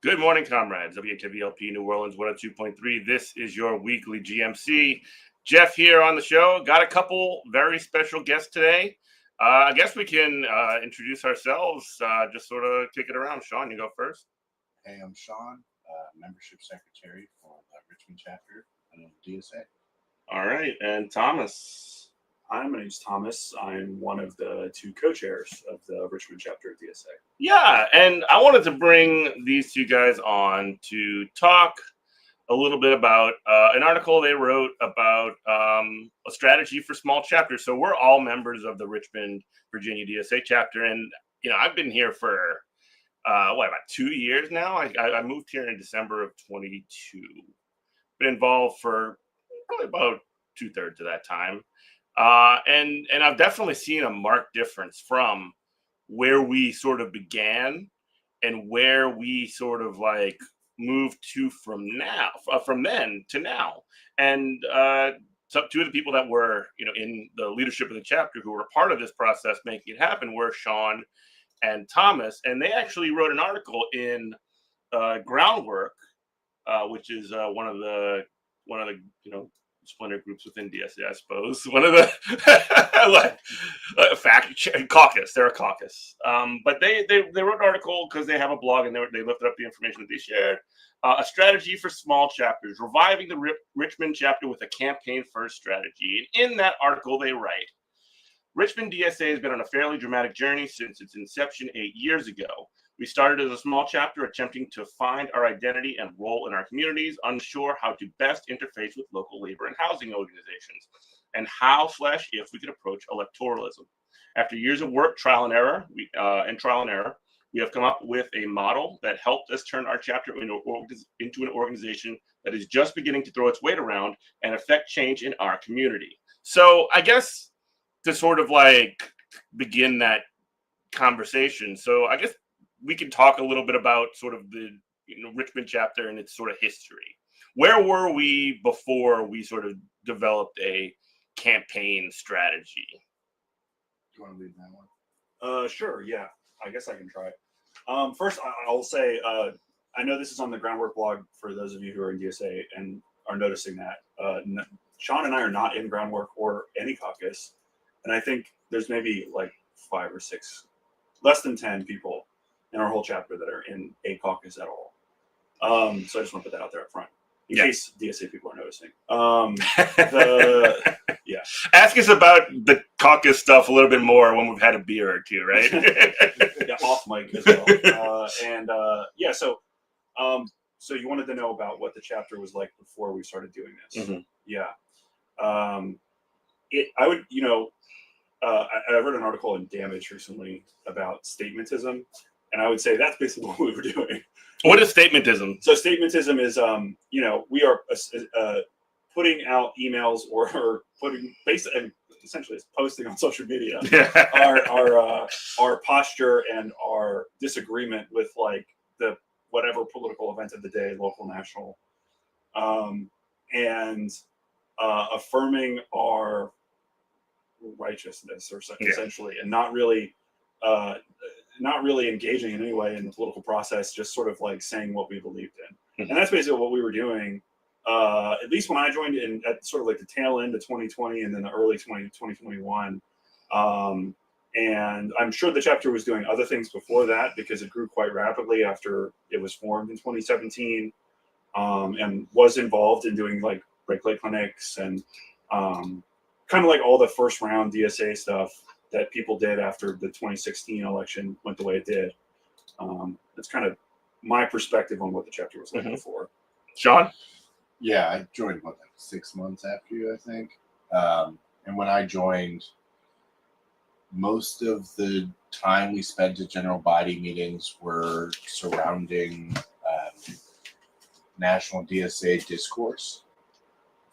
Good morning, comrades. WKVLP New Orleans 102.3. This is your weekly GMC. Jeff here on the show. Got a couple very special guests today. I guess we can introduce ourselves, just sort of kick it around. Sean, you go first. Hey, I'm Sean, membership secretary for the Richmond chapter of DSA. All right. And Thomas. Hi, my name's Thomas. I'm one of the two co-chairs of the Richmond chapter of DSA. Yeah, and I wanted to bring these two guys on to talk a little bit about an article they wrote about a strategy for small chapters. So we're all members of the Richmond, Virginia DSA chapter, and I've been here for about 2 years now. I moved here in December of 22. Been involved for probably about 2/3 of that time. And I've definitely seen a marked difference from where we sort of began and where we sort of like moved to from then to now. And so two of the people that were, in the leadership of the chapter who were part of this process making it happen were Sean and Thomas. And they actually wrote an article in Groundwork, which is one of the splinter groups within DSA, I suppose. One of the caucus. They're a caucus. But they wrote an article because they have a blog and they lifted up the information that they shared. A strategy for small chapters, reviving the Richmond chapter with a campaign-first strategy. And in that article, they write, Richmond DSA has been on a fairly dramatic journey since its inception 8 years ago. We started as a small chapter attempting to find our identity and role in our communities, unsure how to best interface with local labor and housing organizations, and how/if we could approach electoralism. After years of work, trial and error, we have come up with a model that helped us turn our chapter into an organization that is just beginning to throw its weight around and affect change in our community. So I guess to sort of like begin that conversation, so I guess we can talk a little bit about sort of the Richmond chapter and its sort of history. Where were we before we sort of developed a campaign strategy? Do you want to lead that one? Sure, yeah. I guess I can try. First, I'll say, I know this is on the Groundwork blog for those of you who are in DSA and are noticing that. Sean and I are not in Groundwork or any caucus. And I think there's maybe like 5 or 6, less than 10 people in our whole chapter that are in a caucus at all. So I just want to put that out there up front in case DSA people are noticing. Yeah. Ask us about the caucus stuff a little bit more when we've had a beer or two, right? Yeah, off mic as well. So you wanted to know about what the chapter was like before we started doing this. Mm-hmm. Yeah. I read an article in Damage recently about statementism. And I would say that's basically what we were doing. What is statementism? So statementism is, we are putting out emails or putting basically, essentially, it's posting on social media our posture and our disagreement with like the whatever political event of the day, local, national, and affirming our righteousness or essentially, and not really engaging in any way in the political process, just sort of like saying what we believed in. Mm-hmm. And that's basically what we were doing, at least when I joined in at sort of like the tail end of 2020 and then the early 2021. And I'm sure the chapter was doing other things before that because it grew quite rapidly after it was formed in 2017, and was involved in doing like break light clinics and kind of like all the first round DSA stuff that people did after the 2016 election went the way it did. That's kind of my perspective on what the chapter was like before. Sean? Yeah, I joined like 6 months after you, I think. And when I joined, most of the time we spent at general body meetings were surrounding national DSA discourse.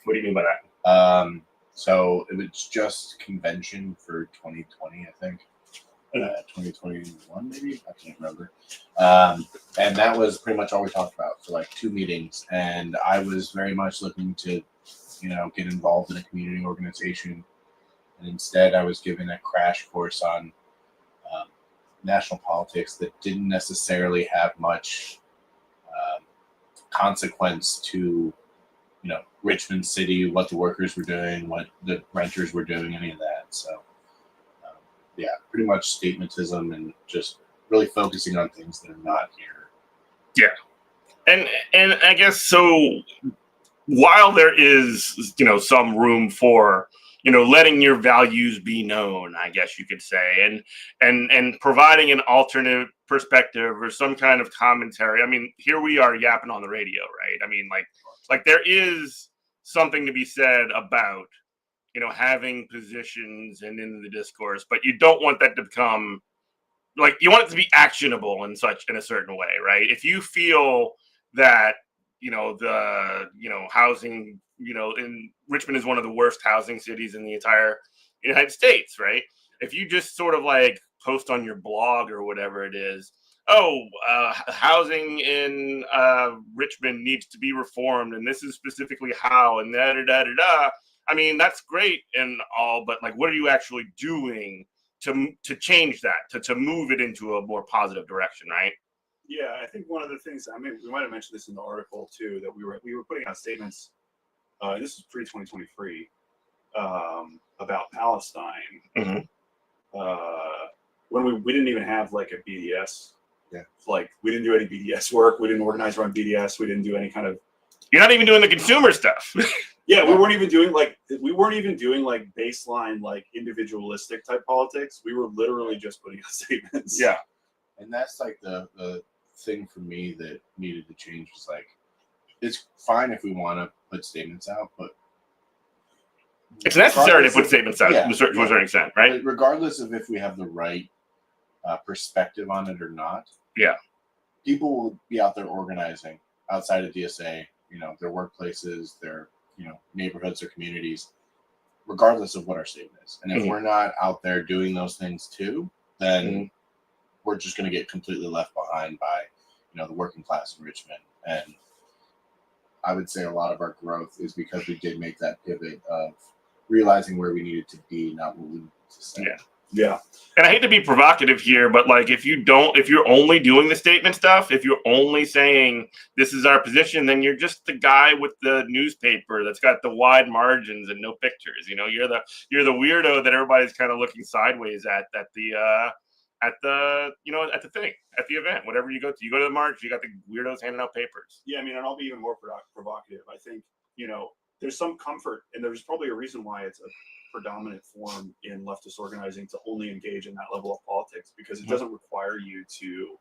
What do you mean by that? So it was just convention for 2020, I think. 2021 maybe, I can't remember. And that was pretty much all we talked about for like 2 meetings. And I was very much looking to, get involved in a community organization. And instead I was given a crash course on national politics that didn't necessarily have much consequence to, Richmond City, what the workers were doing, what the renters were doing, any of that. So yeah, pretty much statementism and just really focusing on things that are not here. Yeah. And I guess so while there is, some room for, letting your values be known, I guess you could say, and providing an alternate perspective or some kind of commentary. I mean, here we are yapping on the radio, right? I mean, like there is something to be said about, having positions and in the discourse, but you don't want that to become you want it to be actionable in a certain way, right? If you feel that, the housing, in Richmond is one of the worst housing cities in the entire United States, right? If you just sort of post on your blog or whatever it is, housing in Richmond needs to be reformed, and this is specifically how, and da da da da da. I mean, that's great and all, but what are you actually doing to change that, to move it into a more positive direction, right? Yeah, I think one of the things, I mean, we might have mentioned this in the article too, that we were putting out statements. This is pre-2023 about Palestine. Mm-hmm. When we didn't even have a BDS. Yeah. We didn't do any BDS work. We didn't organize around BDS. We didn't do any kind of. You're not even doing the consumer stuff. Yeah, we weren't even doing baseline individualistic type politics. We were literally just putting out statements. Yeah. And that's the thing for me that needed to change was it's fine if we want to put statements out, but it's necessary to put statements out to a certain extent, right? Regardless of if we have the right perspective on it or not. Yeah. People will be out there organizing outside of DSA, their workplaces, their, neighborhoods or communities, regardless of what our statement is. And if we're not out there doing those things too, then we're just going to get completely left behind by, the working class in Richmond. And I would say a lot of our growth is because we did make that pivot of realizing where we needed to be, not what we needed to say. Yeah. Yeah. And I hate to be provocative here, but if you're only doing the statement stuff, if you're only saying this is our position, then you're just the guy with the newspaper that's got the wide margins and no pictures. You're the weirdo that everybody's kind of looking sideways at the thing, at the event, whatever you go to. You go to the march, you got the weirdos handing out papers. Yeah, I mean, and I'll be even more provocative. I think, there's some comfort, and there's probably a reason why it's a predominant form in leftist organizing to only engage in that level of politics, because it doesn't require you to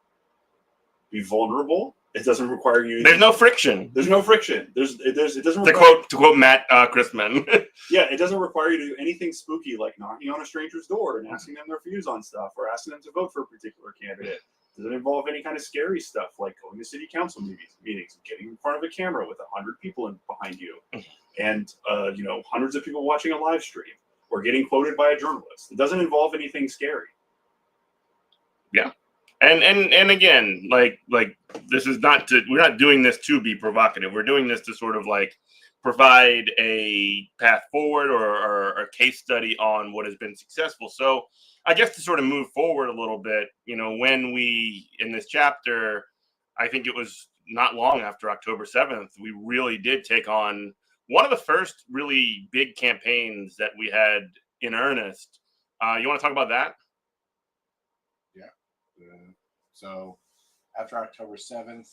be vulnerable. It doesn't require you. There's no friction. There's no friction. It doesn't. To quote Matt Christman. Yeah, it doesn't require you to do anything spooky like knocking on a stranger's door and asking them their views on stuff or asking them to vote for a particular candidate. It doesn't involve any kind of scary stuff like going to city council meetings and getting in front of a camera with 100 people behind you, and hundreds of people watching a live stream or getting quoted by a journalist. It doesn't involve anything scary. Yeah. And again, this is we're not doing this to be provocative. We're doing this to sort of provide a path forward or a case study on what has been successful. So I guess to sort of move forward a little bit, when we, in this chapter, I think it was not long after October 7th, we really did take on one of the first really big campaigns that we had in earnest. You want to talk about that? Yeah. So after October 7th,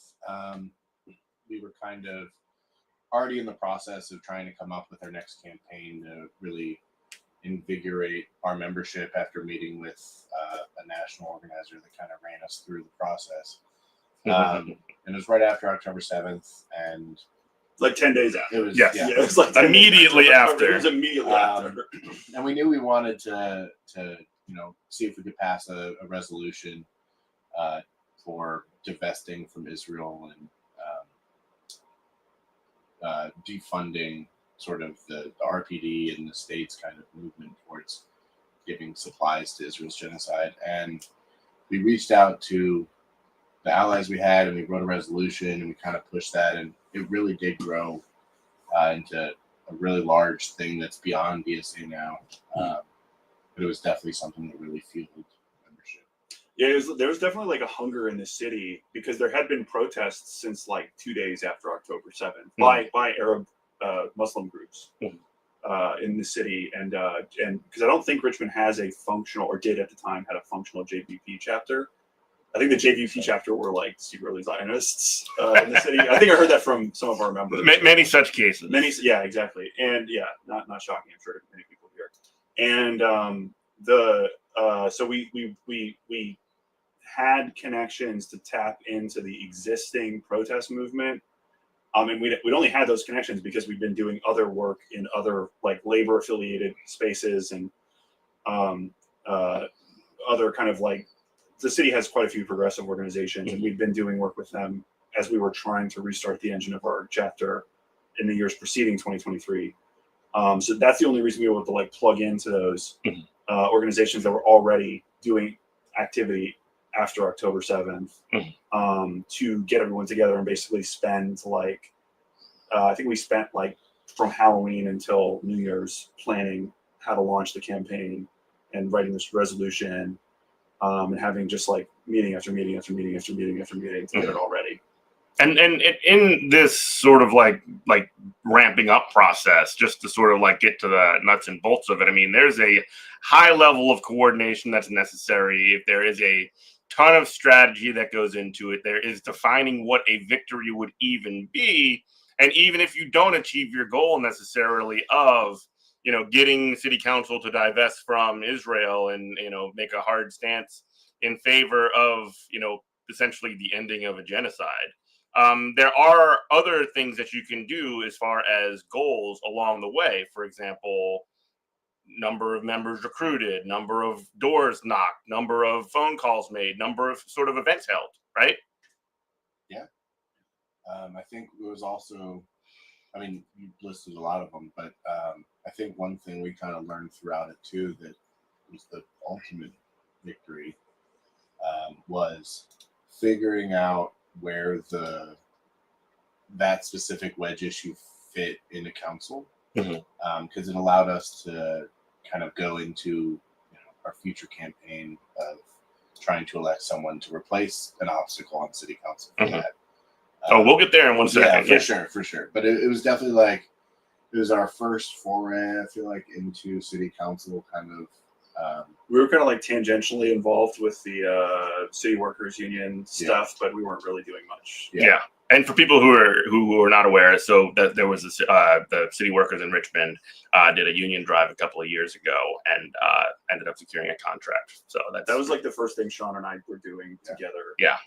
we were kind of already in the process of trying to come up with our next campaign to really invigorate our membership after meeting with a national organizer that kind of ran us through the process. And it was right after October 7th. And like 10 days after. It was Yes. Yeah, it was like 10 days Immediately after. It was immediately after. And we knew we wanted to see if we could pass a resolution for divesting from Israel and defunding sort of the RPD and the state's kind of movement towards giving supplies to Israel's genocide. And we reached out to the allies we had, and we wrote a resolution, and we kind of pushed that, and it really did grow into a really large thing that's beyond DSA now. But it was definitely something that really fueled membership. Yeah, there was definitely like a hunger in the city because there had been protests since like 2 days after October 7th by Arab Muslim groups in the city, and because I don't think Richmond has a functional, or did at the time, had a functional JVP chapter. I think the JVP chapter were like secretly Zionists in the city. I think I heard that from some of our members. Many such cases. Yeah, exactly, and yeah, not shocking. I'm sure many people here. And so we had connections to tap into the existing protest movement. And we'd only had those connections because we'd been doing other work in other like labor affiliated spaces and other kind of like, the city has quite a few progressive organizations, and we've been doing work with them as we were trying to restart the engine of our chapter in the years preceding 2023. So that's the only reason we were able to like plug into those organizations that were already doing activity after October 7th to get everyone together and basically spend like, I think we spent like from Halloween until New Year's planning how to launch the campaign and writing this resolution and having just like meeting after meeting after meeting after meeting after meeting to get it all ready. And in this sort of like ramping up process, just to sort of like get to the nuts and bolts of it, I mean, there's a high level of coordination that's necessary. If there is a ton of strategy that goes into it, there is defining what a victory would even be. And even if you don't achieve your goal necessarily of, getting city council to divest from Israel and, make a hard stance in favor of, essentially the ending of a genocide. There are other things that you can do as far as goals along the way. For example, number of members recruited, number of doors knocked, number of phone calls made, number of sort of events held, right? Yeah. I think it was also, I mean, you listed a lot of them, but I think one thing we kind of learned throughout it too, that was the ultimate victory, was figuring out where that specific wedge issue fit in the council, because it allowed us to kind of go into our future campaign of trying to elect someone to replace an obstacle on city council for that. We'll get there in 1 second. Yeah, for sure. But it was definitely like, it was our first foray, I feel like, into city council kind of. We were kind of like tangentially involved with the city workers union stuff, but we weren't really doing much. Yeah. And for people who are not aware, so that there was the city workers in Richmond did a union drive a couple of years ago and ended up securing a contract. So that was like the first thing Sean and I were doing together. Yeah.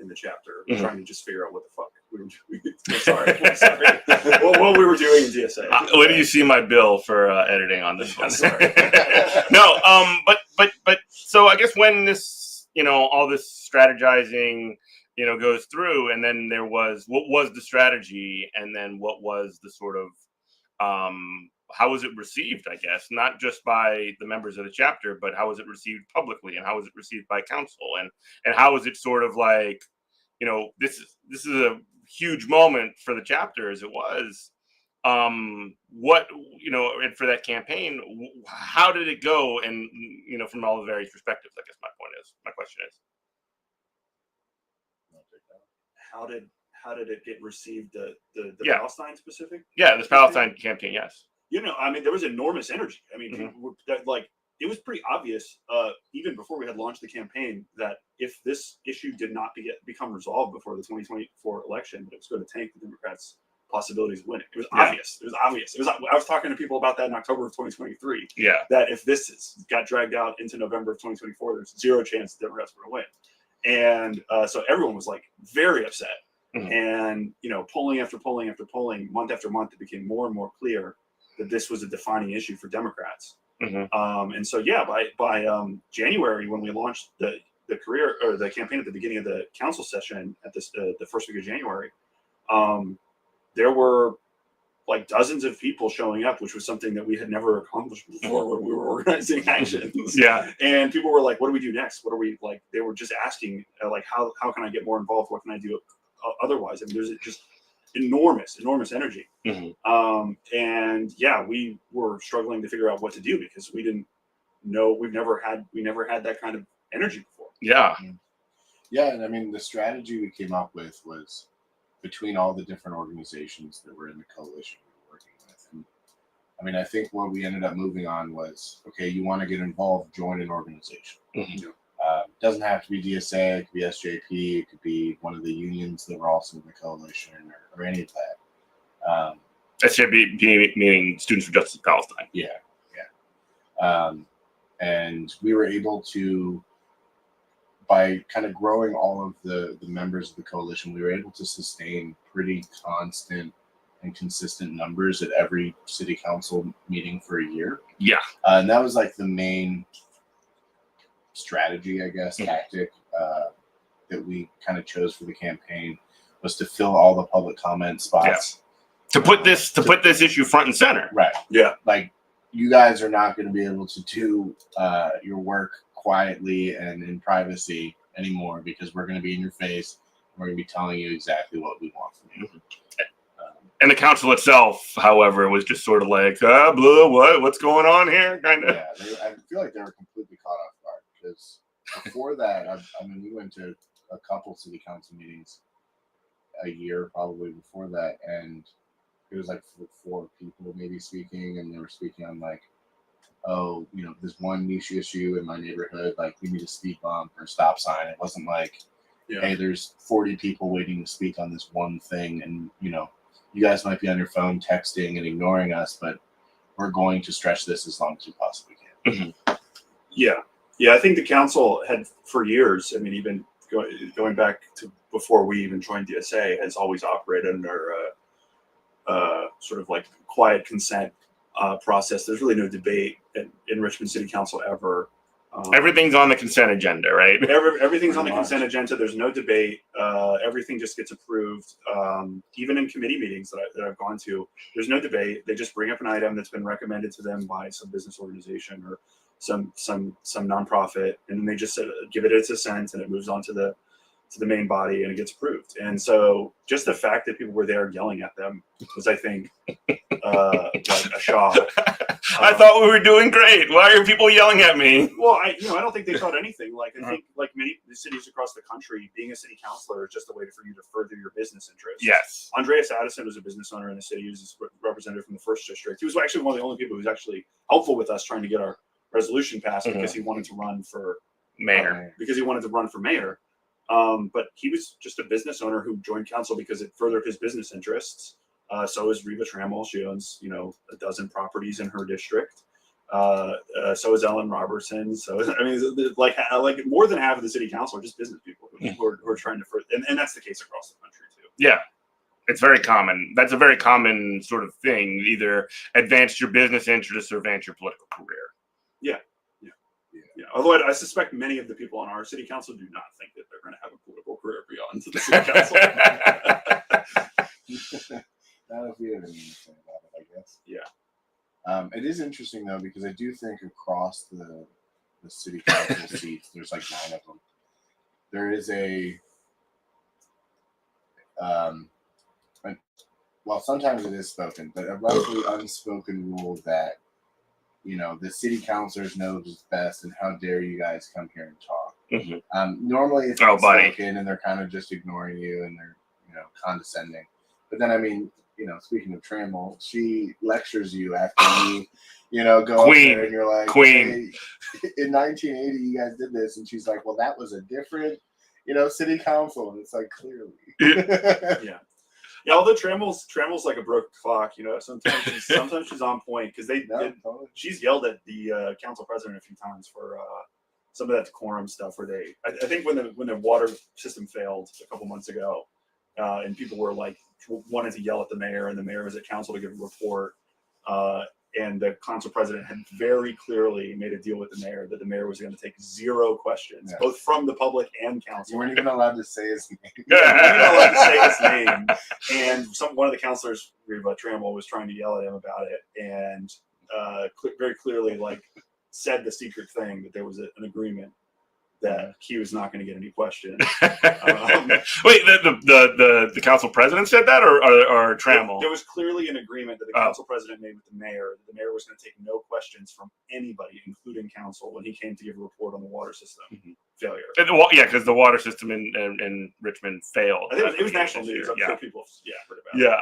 In the chapter, trying to just figure out what the fuck we were doing. I'm sorry. what we were doing in DSA. Where do you see my bill for editing on this one? Sorry. No, but so I guess when this, all this strategizing, goes through, and then what was the strategy, and then what was the sort of, how was it received, I guess, not just by the members of the chapter, but how was it received publicly, and how was it received by council, and how was it sort of like, this is a huge moment for the chapter as it was. And for that campaign, how did it go? And, from all the various perspectives, I guess my question is. How did it get received? The Palestine specific? Yeah, this Palestine campaign, yes. I mean, there was enormous energy. I mean, it was pretty obvious, even before we had launched the campaign, that if this issue did not become resolved before the 2024 election, that it was going to tank the Democrats' possibilities of winning. It was obvious. It was obvious. I was talking to people about that in October of 2023. Yeah. That if this got dragged out into November of 2024, there's zero chance the Democrats were going to win. And so everyone was like very upset. And, polling after polling after polling, month after month, it became more and more clear that this was a defining issue for Democrats. And so, by January, when we launched the campaign at the beginning of the council session at the first week of January, there were like dozens of people showing up, which was something that we had never accomplished before when we were organizing actions. Yeah. And people were like, what do we do next? What are we like? They were just asking like, how can I get more involved? What can I do otherwise? I mean, there's just enormous energy. And we were struggling to figure out what to do because we didn't know, we never had that kind of energy before. Yeah. Yeah. And I mean, the strategy we came up with was between all the different organizations that were in the coalition we were working with. And I mean, I think what we ended up moving on was, okay, you want to get involved, join an organization. Doesn't have to be DSA, it could be SJP, it could be one of the unions that were also in the coalition or any of that. SJP meaning Students for Justice in Palestine. Yeah. And we were able to, by kind of growing all of the members of the coalition, we were able to sustain pretty constant and consistent numbers at every city council meeting for a year. Yeah. And that was like the main strategy, I guess, tactic that we kind of chose for the campaign, was to fill all the public comment spots. Yeah. To put this issue front and center. Right. Yeah. Like, you guys are not going to be able to do your work quietly and in privacy anymore, because we're going to be in your face. We're going to be telling you exactly what we want from you. And the council itself, however, was just sort of like, what's going on here? Kind of. Yeah, I feel like they were completely caught off guard, because before that, I mean, we went to a couple city council meetings a year probably before that, and it was like 4 people maybe speaking, and they were speaking on like, oh, this one niche issue in my neighborhood, like we need a speed bump or stop sign. It wasn't like, hey, there's 40 people waiting to speak on this one thing, and you guys might be on your phone texting and ignoring us, but we're going to stretch this as long as we possibly can. Yeah, I think the council had for years, I mean, even going back to before we even joined DSA, has always operated under sort of like quiet consent process. There's really no debate in Richmond City Council ever. Everything's on the consent agenda, right? Everything's on the consent agenda. There's no debate. Everything just gets approved. Even in committee meetings that I've gone to, there's no debate. They just bring up an item that's been recommended to them by some business organization or some nonprofit, and then they just give it its assent, and it moves on to the main body, and it gets approved. And so just the fact that people were there yelling at them was, I think, like a shock. I thought we were doing great. Why are people yelling at me? Well, I don't think they thought anything. Like, I think, like many cities across the country, being a city councilor is just a way for you to further your business interests. Yes. Andreas Addison was a business owner in the city. He was a representative from the 1st District. He was actually one of the only people who was actually helpful with us trying to get our resolution passed because he wanted to run for mayor. But he was just a business owner who joined council because it furthered his business interests. So is Reva Trammell. She owns, a dozen properties in her district. So is Ellen Robertson. So, I mean, like more than half of the city council are just business people who are trying to further, and that's the case across the country too. Yeah. It's very common. That's a very common sort of thing. Either advance your business interests or advance your political career. Yeah. Although I suspect many of the people on our city council do not think that they're going to have a political career beyond the city council. Not if we have anything to say about it, I guess. Yeah. It is interesting though, because I do think across the city council seats, there's like 9 of them. There is well, sometimes it is spoken, but a roughly unspoken rule that the city councilors know best, and how dare you guys come here and talk. Normally it's unspoken, and they're kind of just ignoring you, and they're condescending. But then, I mean, speaking of Trammell, she lectures you after you go Queen. up there, and you're like, Queen. Hey, in 1980 you guys did this, and she's like, well, that was a different city council, and it's like, clearly. Yeah, although Trammell's like a broken clock, sometimes she's on point, because she's yelled at the council president a few times for some of that decorum stuff. Where I think when the water system failed a couple months ago, and people were like wanted to yell at the mayor, and the mayor was at council to give a report. And the council president had very clearly made a deal with the mayor that the mayor was going to take 0 questions, both from the public and council. You weren't even allowed to say his name. You weren't allowed to say his name. And one of the councilors, Reba Trammell, was trying to yell at him about it, and very clearly, like, said the secret thing that there was an agreement that he was not going to get any questions. Wait, the council president said that, or Trammell? There was clearly an agreement that the council president made with the mayor. That the mayor was going to take no questions from anybody, including council, when he came to give a report on the water system failure. Yeah, because the water system in Richmond failed. I think it was national news. I'm sure people heard about it. Yeah.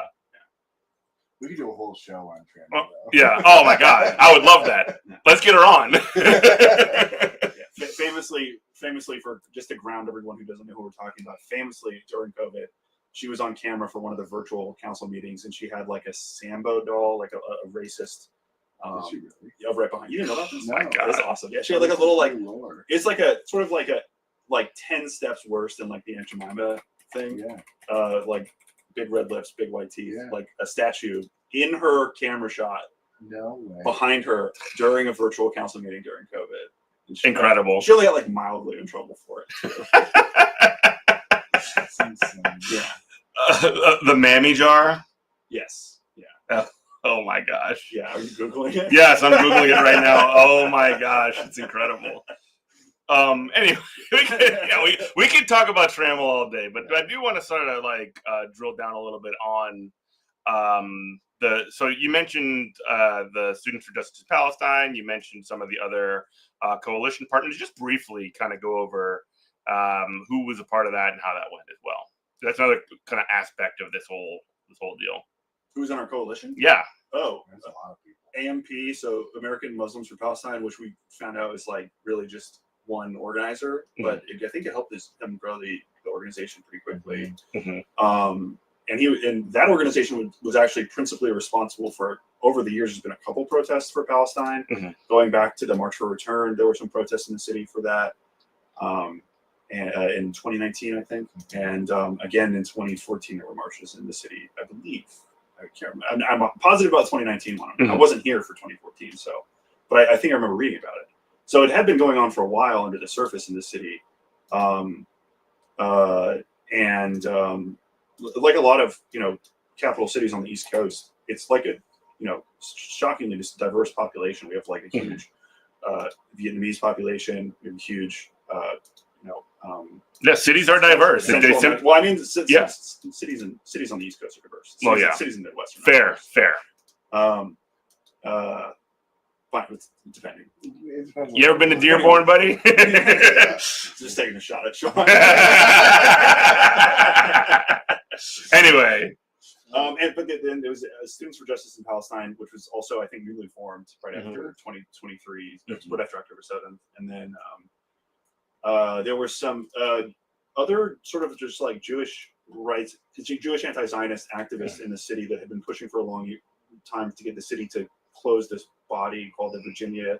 We could do a whole show on Trammell. Yeah. Oh my God, I would love that. Let's get her on. Famously, for just to ground everyone who doesn't know who we're talking about, famously during COVID, she was on camera for one of the virtual council meetings, and she had like a Sambo doll, like a racist. Did she really? Yeah, right behind. You didn't know about this? No. My God. That's awesome. Yeah, she had like a little Lord. it's like a sort of like a 10 steps worse than like the Aunt Jemima thing. Yeah. Like big red lips, big white teeth, Yeah. like a statue in her camera shot No way. behind her during a virtual council meeting during COVID. Incredible. She only got like mildly in trouble for it too. That's insane. Yeah. The mammy jar. Yes. Yeah. Oh my gosh. Yeah. Are you Googling it? Yes, I'm Googling it right now. Oh my gosh, it's incredible. Anyway, we could talk about Trammell all day, but I do want to sort of like drill down a little bit on so you mentioned the Students for Justice in Palestine. You mentioned some of the other coalition partners. Just briefly kind of go over who was a part of that and how that went as well. So that's another kind of aspect of this whole deal. Who's on our coalition? Yeah. Oh, There's a lot of people. AMP, so American Muslims for Palestine, which we found out is like really just one organizer, but I think it helped them grow the organization pretty quickly. Mm-hmm. And that organization was actually principally responsible for, over the years, there's been a couple protests for Palestine. Going back to the March for Return, there were some protests in the city for that. And in 2019, I think, and again in 2014, there were marches in the city, I believe. I can't remember. I'm positive about 2019 one. I wasn't here for 2014, but I think I remember reading about it. So it had been going on for a while under the surface in the city, like a lot of capital cities on the East Coast, it's like a shockingly just diverse population. We have like a huge Vietnamese population, we have a huge yeah, cities are diverse. Well, I mean, cities on the East Coast are diverse. Cities in the Midwest are fair. Fine, it's depending. You ever been to Dearborn, buddy? Just taking a shot at Sean. Anyway. But then there was Students for Justice in Palestine, which was also, I think, newly formed right after 2023, right after October 7th. And then there were some other sort of just like Jewish rights, Jewish anti-Zionist activists in the city that had been pushing for a long time to get the city to close this body called the Virginia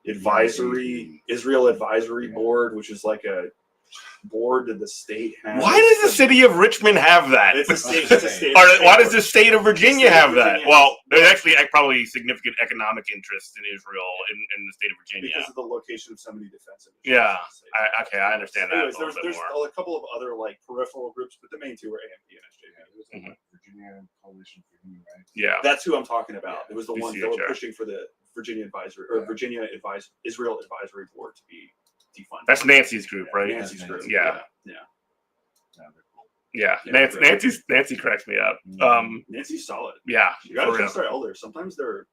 Israel Advisory Board, which is like a board that the state has. Why does the city of Richmond have that? It's a state. Why does the state of Virginia have that? Well, there's actually probably significant economic interest in Israel in the state of Virginia because of the location of so many defensive. Yeah, I understand that. Anyways, there's a couple of other like peripheral groups, but the main two were AMP and SJP. Virginia Coalition for Human Rights. Yeah, that's who I'm talking about. It was the ones that were VCHR. pushing for the Virginia Advisory or Virginia Israel Advisory Board to be defunded. That's Nancy's group, right? Nancy's group. Yeah. Yeah, Nancy cracks me up. Nancy's solid. Yeah, you gotta trust our elders. Sometimes they're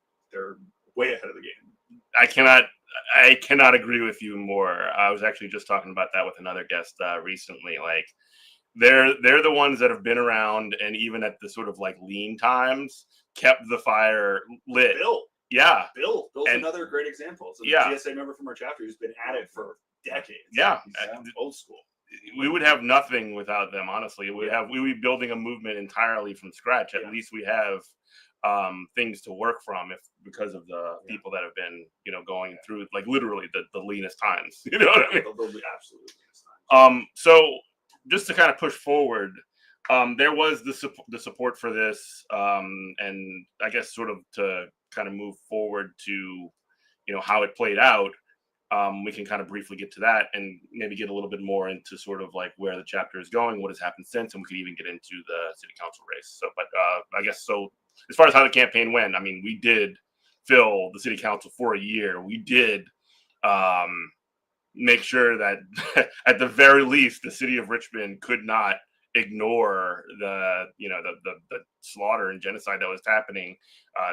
way ahead of the game. I cannot agree with you more. I was actually just talking about that with another guest recently. Like they're the ones that have been around, and even at the sort of like lean times, kept the fire lit. Bill's another great example. So the GSA member from our chapter who's been at it for decades. Yeah, old school. We would have nothing without them. Honestly, we would be building a movement entirely from scratch. At least we have things to work from because of the people that have been going through like literally the leanest times. You know what I mean? The absolute leanest times. So just to kind of push forward, there was the support for this, and I guess sort of to kind of move forward to, how it played out. We can kind of briefly get to that and maybe get a little bit more into sort of like where the chapter is going, what has happened since, and we could even get into the city council race. So, but I guess so. As far as how the campaign went, I mean, we did fill the city council for a year. We did make sure that at the very least, the city of Richmond could not ignore the slaughter and genocide that was happening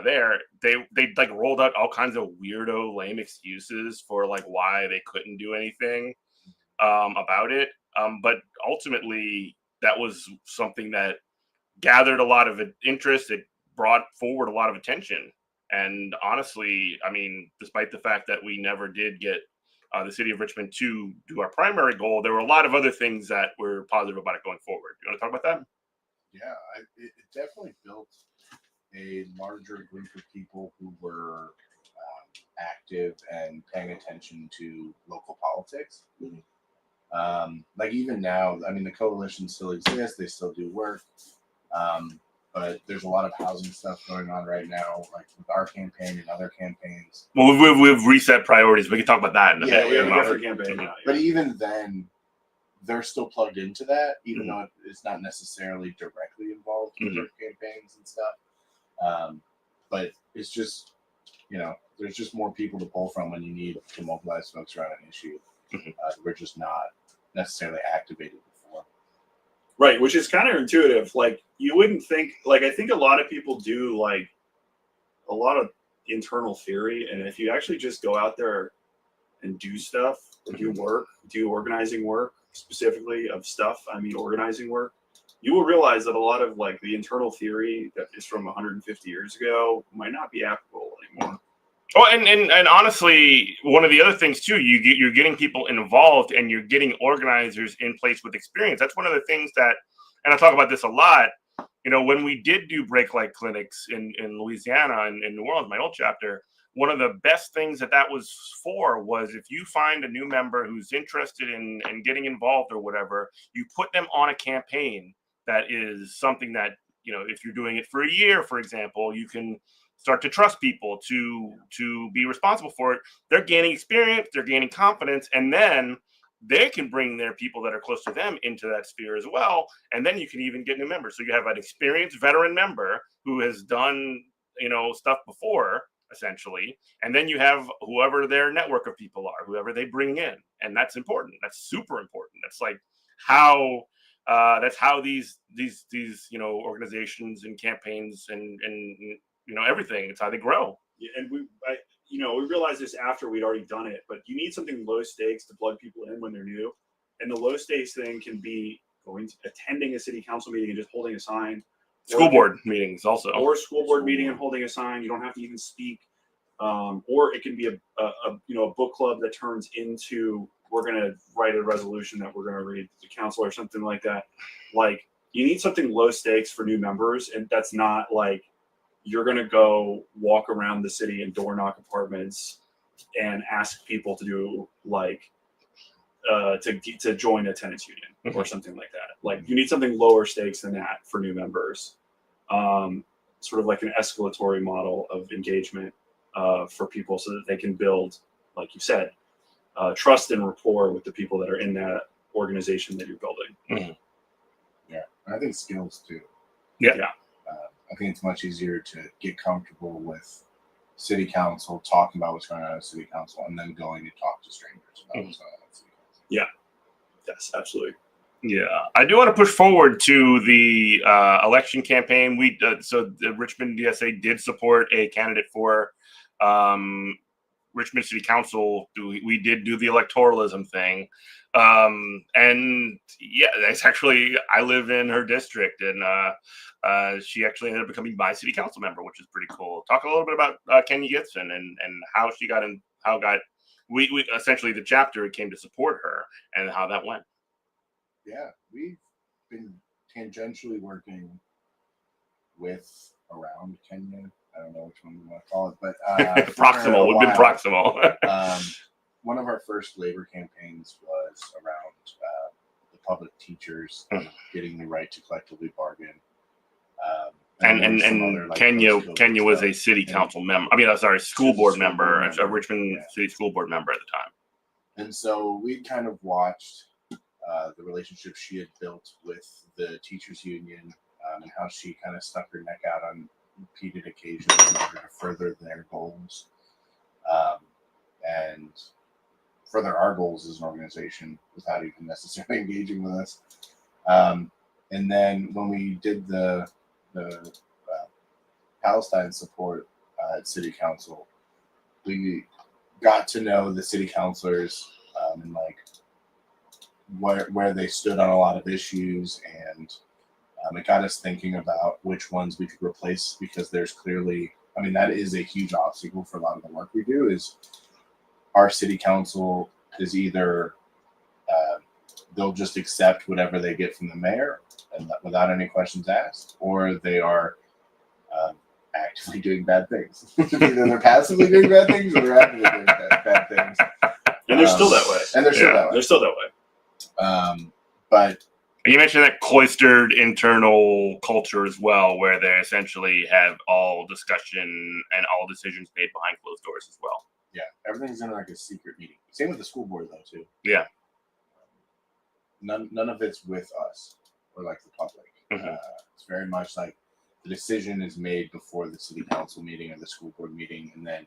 there. They like rolled out all kinds of weirdo, lame excuses for like why they couldn't do anything about it. But ultimately, that was something that gathered a lot of interest. It brought forward a lot of attention. And honestly, I mean, despite the fact that we never did get the city of Richmond to do our primary goal, there were a lot of other things that were positive about it going forward. You want to talk about that? Yeah, it definitely built a larger group of people who were active and paying attention to local politics. Like even now, I mean, the coalition still exists; they still do work, but there's a lot of housing stuff going on right now, like with our campaign and other campaigns. Well, we've reset priorities. We can talk about that in a bit. We have a different campaign now. But even then, they're still plugged into that, even though it's not necessarily directly involved with their campaigns and stuff. But it's just, there's just more people to pull from when you need to mobilize folks around an issue. We're just not necessarily activated before. Right, which is counterintuitive. Like, you wouldn't think, like, I think a lot of people do, like, a lot of internal theory, and if you actually just go out there and do stuff, do work, do organizing work, specifically of stuff, I mean organizing work, you will realize that a lot of, like, the internal theory that is from 150 years ago might not be applicable anymore. Oh, and honestly, one of the other things too, you're getting people involved and you're getting organizers in place with experience. That's one of the things that, and I talk about this a lot. When we did do break light clinics in Louisiana and in New Orleans, my old chapter, one of the best things that was for was if you find a new member who's interested in getting involved or whatever, you put them on a campaign that is something that, if you're doing it for a year, for example, you can start to trust people to be responsible for it. They're gaining experience, they're gaining confidence, and then they can bring their people that are close to them into that sphere as well. And then you can even get new members. So you have an experienced veteran member who has done, stuff before, essentially. And then you have whoever their network of people are, whoever they bring in. And that's important. That's super important. That's like how these organizations and campaigns and everything. It's how they grow. Yeah, and we realized this after we'd already done it, but you need something low stakes to plug people in when they're new. And the low stakes thing can be attending a city council meeting and just holding a sign. School board meetings also. Or school board meeting and holding a sign. You don't have to even speak. Or it can be a book club that turns into, we're going to write a resolution that we're going to read to the council or something like that. Like, you need something low stakes for new members, and that's not like you're going to go walk around the city and door knock apartments and ask people to do like to join a tenants union or something like that. Like, you need something lower stakes than that for new members. Sort of like an escalatory model of engagement for people so that they can build, like you said, trust and rapport with the people that are in that organization that you're building. Yeah, I think skills too. Yeah. I think it's much easier to get comfortable with city council, talking about what's going on at city council, and then going to talk to strangers about what's going on at city council. Yeah. Yes, absolutely. Yeah, I do want to push forward to the election campaign. So the Richmond DSA did support a candidate for Richmond City Council. We did do the electoralism thing, and yeah, that's actually, I live in her district, and she actually ended up becoming my city council member, which is pretty cool. Talk a little bit about Kenya Gibson and how she got in, we essentially the chapter came to support her and how that went. Yeah, we've been tangentially working with around Kenya. I don't know which one you want to call it, but proximal. We've been proximal. One of our first labor campaigns was around the public teachers getting the right to collectively bargain. And some other, like, Kenya was stuff. a city council member. I mean, sorry, school board member, a Richmond City School Board member at the time. And so we kind of watched the relationship she had built with the teachers union, and how she kind of stuck her neck out on repeated occasions in order to further their goals, and further our goals as an organization without even necessarily engaging with us. And then when we did the Palestine support at City Council, we got to know the city councilors, and like where they stood on a lot of issues, and it got us thinking about which ones we could replace, because there's clearly, I mean, that is a huge obstacle for a lot of the work we do. Is our city council is either they'll just accept whatever they get from the mayor and without any questions asked, or they are actively doing bad things. Either they're passively doing bad things or they're actively doing bad things. And they're still that way. And they're still that way. They're still that way. But you mentioned that cloistered internal culture as well, where they essentially have all discussion and all decisions made behind closed doors as well. Yeah, everything's in like a secret meeting. Same with the school board though too. Yeah. None of it's with us or like the public. Mm-hmm. It's very much like the decision is made before the city council meeting or the school board meeting, and then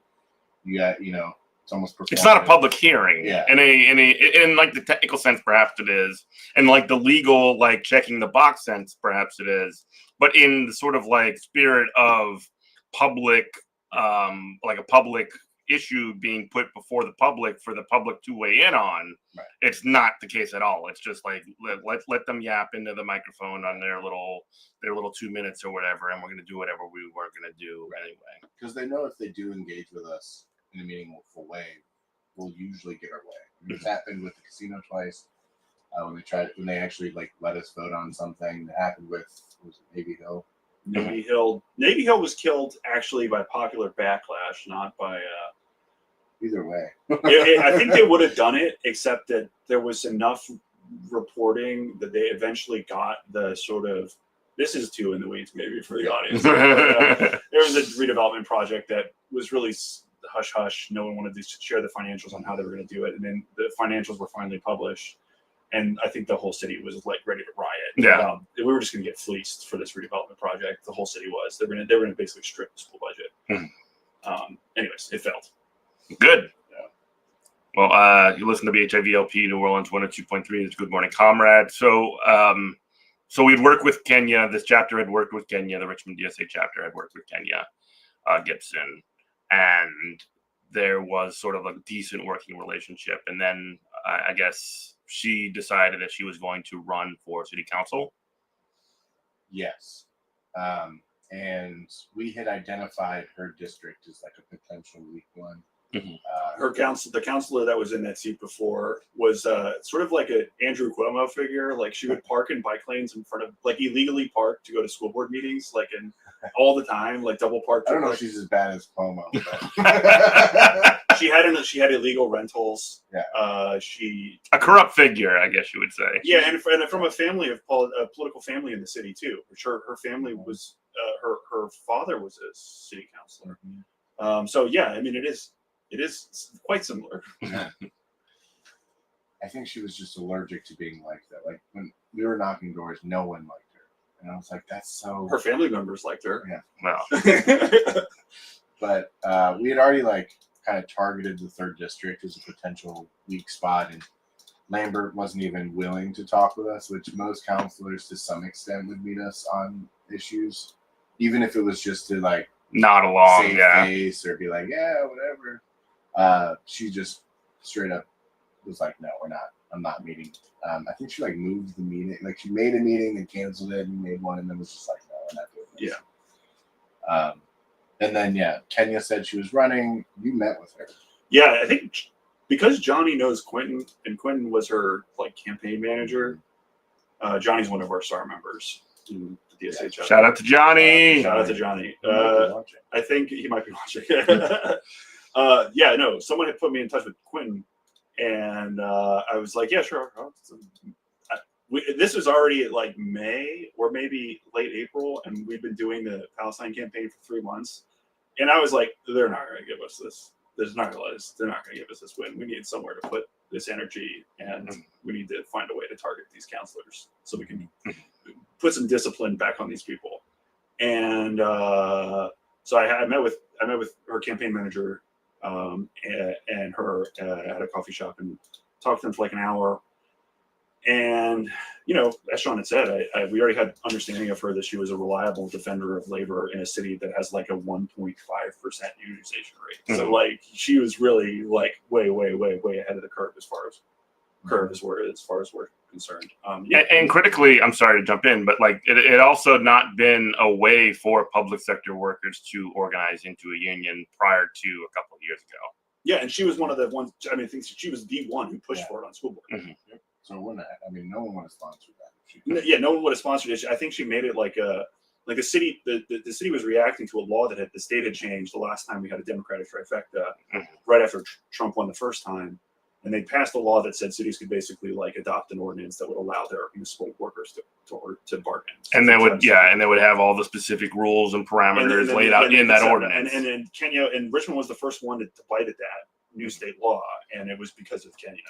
you got, it's almost it's not a public hearing. Yeah. In like the technical sense, perhaps it is, and like the legal, like checking the box sense, perhaps it is, but in the sort of like spirit of public, like a public issue being put before the public for the public to weigh in on, right. It's not the case at all. It's just like let them yap into the microphone on their little 2 minutes or whatever, and we're going to do whatever we were going to do anyway. Because they know if they do engage with us in a meaningful way, we'll usually get our way. It's happened with the casino twice. When they actually like let us vote on something. That happened with, was it Navy Hill? Navy Hill was killed actually by popular backlash, not by. Either way, I think they would have done it, except that there was enough reporting that they eventually got the sort of. This is too in the weeds, maybe for the audience. But, there was a redevelopment project that was really hush hush. No one wanted to share the financials on how they were going to do it, and then the financials were finally published. And I think the whole city was like ready to riot. Yeah, we were just going to get fleeced for this redevelopment project. The whole city was. They were going to basically strip the school budget. Anyways, it failed. Good. Yeah. Well, you listen to BHIVLP New Orleans 102.3. It's Good Morning Comrade. So we'd worked with Kenya. This chapter had worked with Kenya. The Richmond DSA chapter had worked with Kenya Gibson, and there was sort of a decent working relationship. And then I guess she decided that she was going to run for city council. Yes. And we had identified her district as like a potential weak one. Mm-hmm. The councilor that was in that seat before was sort of like an Andrew Cuomo figure. Like she would park in bike lanes in front of, like illegally park to go to school board meetings, like all the time, like double park. I don't know if she's as bad as Cuomo, but she had illegal rentals. Yeah. A corrupt figure, I guess you would say. Yeah, and from a family of a political family in the city too. Her family was her father was a city councilor. So yeah, I mean it is quite similar. I think she was just allergic to being like that. Like when we were knocking doors, no one liked her, and I was like, "That's so." Her family members liked her. Yeah. Well, but we had already like kind of targeted the 3rd district as a potential weak spot, and Lambert wasn't even willing to talk with us, which most counselors to some extent would meet us on issues, even if it was just to like not along, save face or be like, yeah, whatever. She just straight up was like, no, we're not. I'm not meeting. I think she like moved the meeting. Like she made a meeting and canceled it and made one, and then was just like, no, we're not doing this. Yeah. And then Kenya said she was running. You met with her. Yeah, I think because Johnny knows Quentin, and Quentin was her like campaign manager. Johnny's one of our star members in the DSA chapter. Shout out to Johnny. Shout out to Johnny. I think he might be watching. Someone had put me in touch with Quentin, and I was like, yeah, sure. this was already like May or maybe late April, and we've been doing the Palestine campaign for 3 months. And I was like, they're not going to give us this. They're not going to give us this win. We need somewhere to put this energy, and we need to find a way to target these counselors so we can put some discipline back on these people. And so I met with her campaign manager and her at a coffee shop and talked to them for like an hour. And, you know, as Sean had said, we already had understanding of her that she was a reliable defender of labor in a city that has like a 1.5% unionization rate. So like she was really like way ahead of the curve as far as we're concerned. And critically, I'm sorry to jump in, but like it also not been a way for public sector workers to organize into a union prior to a couple of years ago. Yeah, and she was one of the ones. I mean, I think she was the one who pushed for it on school board. Yep. So no one would have sponsored that. Yeah, no one would have sponsored it. I think she made it like a city. The city was reacting to a law that the state had changed the last time we had a Democratic trifecta, right after Trump won the first time, and they passed a law that said cities could basically like adopt an ordinance that would allow their municipal workers to bargain. And they would have all the specific rules and parameters laid out in that ordinance. And Kenya and Richmond was the first one to bite at that new state law, and it was because of Kenya.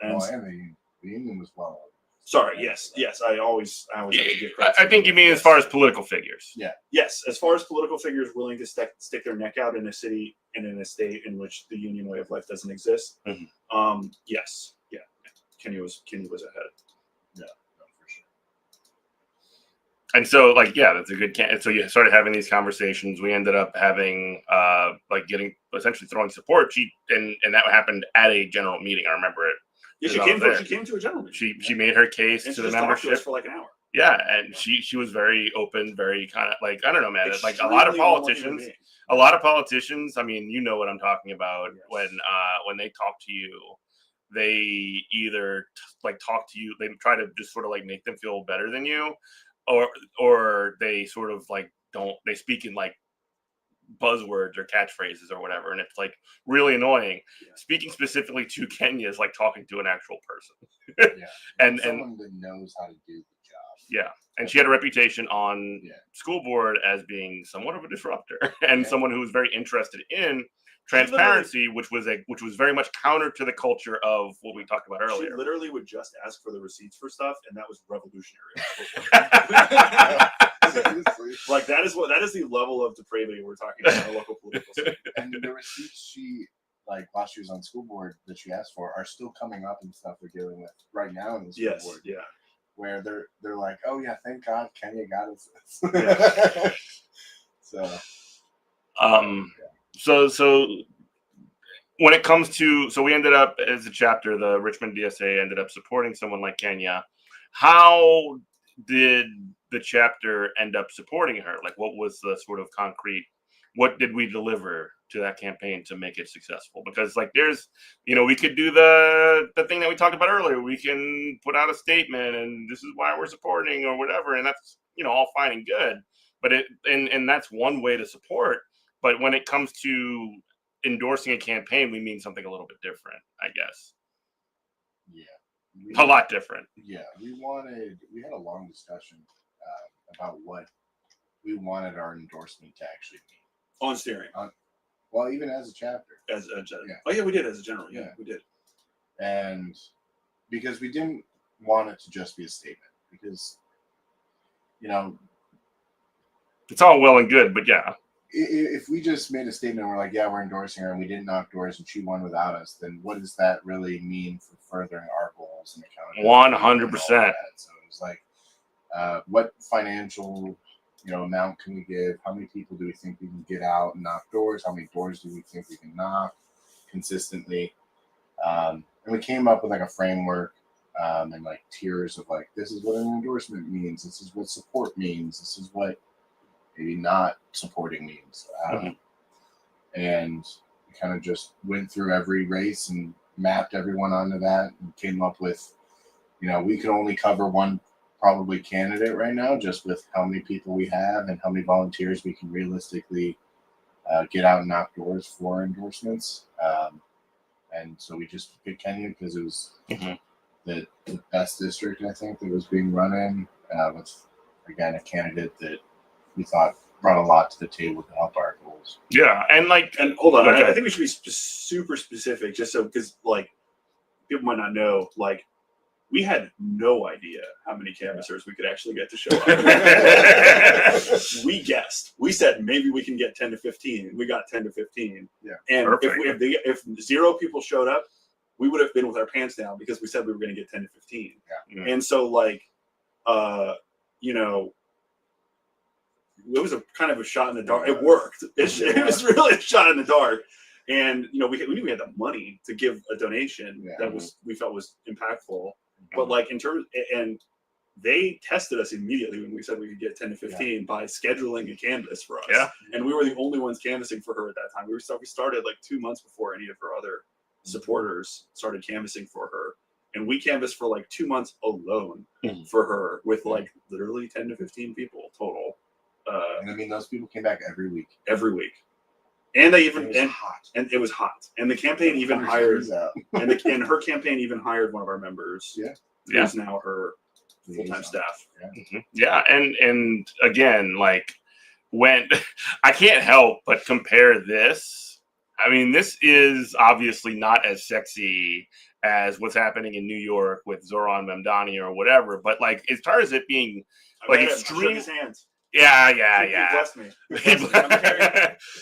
And the union was well. Sorry, yes. I always have to give credit. I think you mean as far as political figures. Yeah. Yes, as far as political figures willing to stick their neck out in a city and in a state in which the union way of life doesn't exist. Yes. Yeah. Kenya was ahead. Yeah, no, for sure. And so, like, yeah, that's a good. So you started having these conversations. We ended up having, getting essentially throwing support. And that happened at a general meeting. I remember it. Yeah, she came to a general meeting. She made her case to the membership to us for like an hour. Yeah, and she was very open, very kind of like, I don't know, man. Like a lot of politicians. I mean, you know what I'm talking about. Yes. When they talk to you, they either talk to you. They try to just sort of like make them feel better than you, or they sort of like don't. They speak in like buzzwords or catchphrases or whatever, and it's like really annoying. Yeah. Speaking specifically to Kenya is like talking to an actual person. Yeah, and someone that knows how to do the job. Yeah, and she had a reputation on school board as being somewhat of a disruptor and someone who was very interested in transparency, which was very much counter to the culture of what we talked about earlier. She literally would just ask for the receipts for stuff, and that was revolutionary. Like that is the level of depravity we're talking about in our local political scene. And the receipts she while she was on school board that she asked for are still coming up and stuff we're dealing with right now in the school board. Yeah. Where they're like, oh yeah, thank God Kenya got us this. So when it comes to, we ended up as a chapter, the Richmond DSA ended up supporting someone like Kenya. How did the chapter end up supporting her? Like, what was the sort of concrete, what did we deliver to that campaign to make it successful? Because like there's, we could do the thing that we talked about earlier. We can put out a statement and this is why we're supporting or whatever. And that's, all fine and good, but and that's one way to support. But when it comes to endorsing a campaign, we mean something a little bit different, I guess. Yeah. A lot different. Yeah. We had a long discussion about what we wanted our endorsement to actually mean. On steering. Well, even as a chapter. As a general. Yeah. Oh, yeah, we did as a general. Yeah, we did. And because we didn't want it to just be a statement. Because, it's all well and good, but yeah. If we just made a statement and we're like, yeah, we're endorsing her and we didn't knock doors and she won without us, then what does that really mean for furthering our goals and accountability? 100%. So it was like, what financial amount can we give? How many people do we think we can get out and knock doors? How many doors do we think we can knock consistently? And we came up with like a framework and like tiers of like, this is what an endorsement means. This is what support means. This is what maybe not supporting means. And we kind of just went through every race and mapped everyone onto that and came up with, we could only cover one probably candidate right now, just with how many people we have and how many volunteers we can realistically get out and knock doors for endorsements. And so we just picked Kenya because it was the best district, I think, that was being run in was, again, a candidate that we thought brought a lot to the table to help our goals. Yeah, and hold on, okay. I think we should be super specific, just so, because like people might not know, like we had no idea how many canvassers we could actually get to show up. We guessed. We said maybe we can get 10 to 15. We got 10 to 15. Yeah. And if 0 people showed up, we would have been with our pants down because we said we were going to get 10 to 15. Yeah. And so like, you know, it was a kind of a shot in the dark. It worked. It was really a shot in the dark. And you know, we knew we had the money to give a donation that we felt was impactful. But like in terms, and they tested us immediately when we said we could get 10 to 15 by scheduling a canvas for us. Yeah. And we were the only ones canvassing for her at that time. We started like 2 months before any of her other supporters started canvassing for her. And we canvassed for like 2 months alone for her with like literally 10 to 15 people total. And I mean, those people came back every week. And they even hot. And it was hot. And the campaign even hired and her campaign even hired one of our members. Yeah. Who's now her full-time staff. Yeah. And again, like when I can't help but compare this. I mean, this is obviously not as sexy as what's happening in New York with Zoran Memdani or whatever, but like as far as it being like extreme. His hands. Yeah. He blessed me.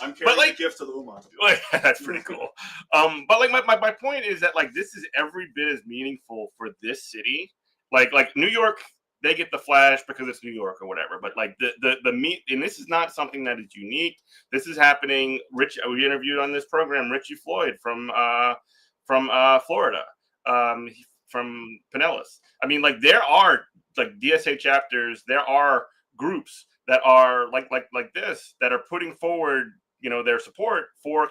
I'm carrying a gift to the Uman. Like, that's pretty cool. But like my point is that like this is every bit as meaningful for this city. Like New York, they get the flash because it's New York or whatever. But like the meat, and this is not something that is unique. This is happening. We interviewed on this program Richie Floyd from Florida, from Pinellas. I mean, like there are like DSA chapters. There are groups that are like this that are putting forward, you know, their support for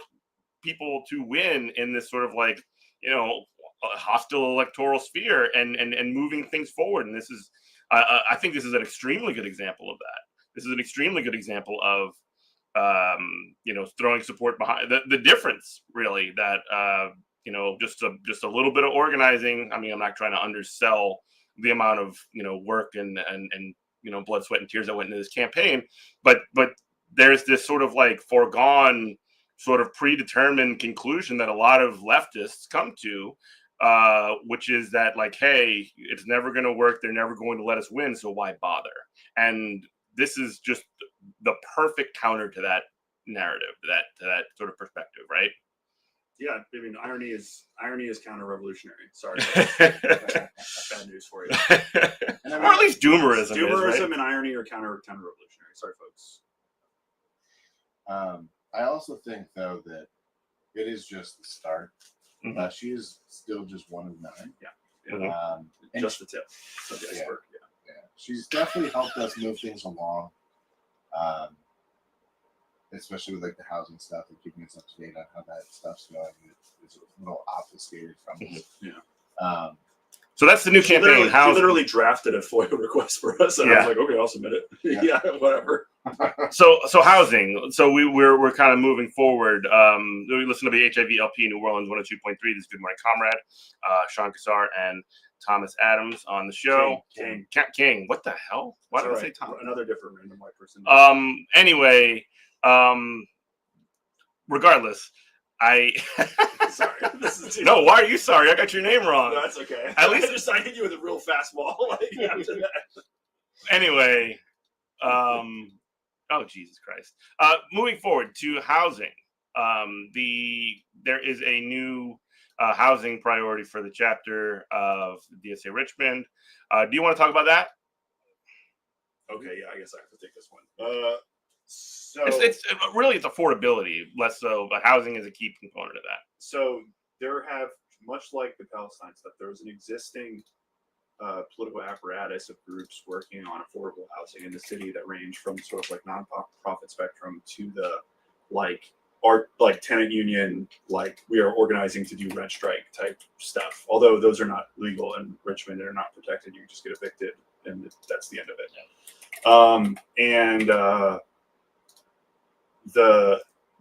people to win in this sort of like, you know, hostile electoral sphere and moving things forward. And this is, I think this is an extremely good example of that. This is an extremely good example of, you know, throwing support behind the difference really that, you know, just a little bit of organizing. I mean, I'm not trying to undersell the amount of, you know, work and you know, blood, sweat, and tears that went into this campaign, but there's this sort of like foregone, sort of predetermined conclusion that a lot of leftists come to, which is that like, hey, it's never going to work. They're never going to let us win, so why bother? And this is just the perfect counter to that narrative, to that sort of perspective, right? Yeah, I mean, irony is counter-revolutionary. Sorry, bad news for you. Or at least doomerism. Doomerism right? and irony are counter-revolutionary. Sorry, folks. I also think though that it is just the start. She is still just one of 9. Yeah. Just the tip of the iceberg. Yeah. She's definitely helped us move things along. Especially with like the housing stuff and keeping us up to date on how that stuff's going. It's a little obfuscated from us. Yeah. So that's the new campaign. She literally drafted a FOIA request for us, and I was like, okay, I'll submit it. Yeah, whatever. So housing. So we're kind of moving forward. We listen to the HIV LP New Orleans 102.3. This is Good Morning Comrade, Sean Cassar and Thomas Adams on the show. King. What the hell? Why did I say Thomas? Another different random white person. Anyway, regardless, Sorry. No, why are you sorry? I got your name wrong. No, that's okay. At least I hit you with a real fastball. Like after that. Anyway, oh Jesus Christ. Moving forward to housing. There is a new housing priority for the chapter of DSA Richmond. Do you want to talk about that? Okay, yeah, I guess I have to take this one. So it's really it's affordability, less so, but housing is a key component of that. So there have, much like the Palestine stuff, there was an existing political apparatus of groups working on affordable housing in the city that range from sort of like non-profit spectrum to the like tenant union, like we are organizing to do rent strike type stuff. Although those are not legal in Richmond and are not protected, you just get evicted, and that's the end of it.